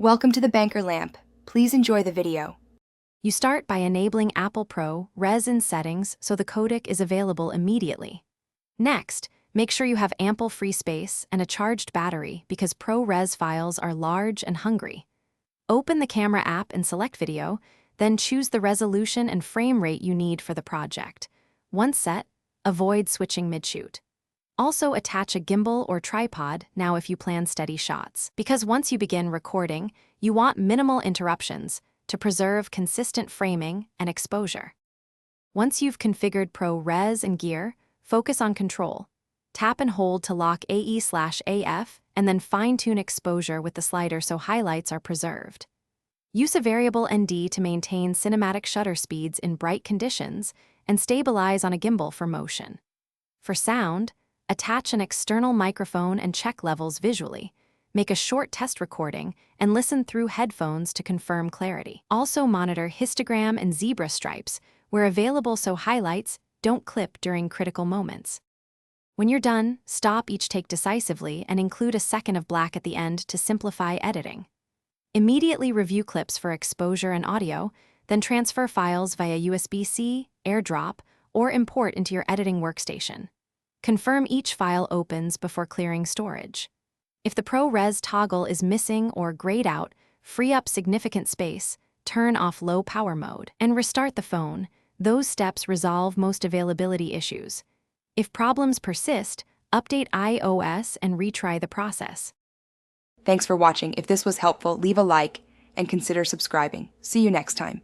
Welcome to the Banker Lamp. Please enjoy the video. You start by enabling Apple ProRes in settings so the codec is available immediately. Next, make sure you have ample free space and a charged battery because ProRes files are large and hungry. Open the camera app and select video, then choose the resolution and frame rate you need for the project. Once set, avoid switching mid-shoot. Also attach a gimbal or tripod now if you plan steady shots, because once you begin recording, you want minimal interruptions to preserve consistent framing and exposure. Once you've configured ProRes and gear, focus on control. Tap and hold to lock AE/AF, and then fine-tune exposure with the slider so highlights are preserved. Use a variable ND to maintain cinematic shutter speeds in bright conditions and stabilize on a gimbal for motion. For sound, attach an external microphone and check levels visually. Make a short test recording and listen through headphones to confirm clarity. Also monitor histogram and zebra stripes where available so highlights don't clip during critical moments. When you're done, stop each take decisively and include a second of black at the end to simplify editing. Immediately review clips for exposure and audio, then transfer files via USB-C, AirDrop, or import into your editing workstation. Confirm each file opens before clearing storage. If the ProRes toggle is missing or grayed out, free up significant space, turn off low power mode, and restart the phone. Those steps resolve most availability issues. If problems persist, update iOS and retry the process. Thanks for watching. If this was helpful, leave a like and consider subscribing. See you next time.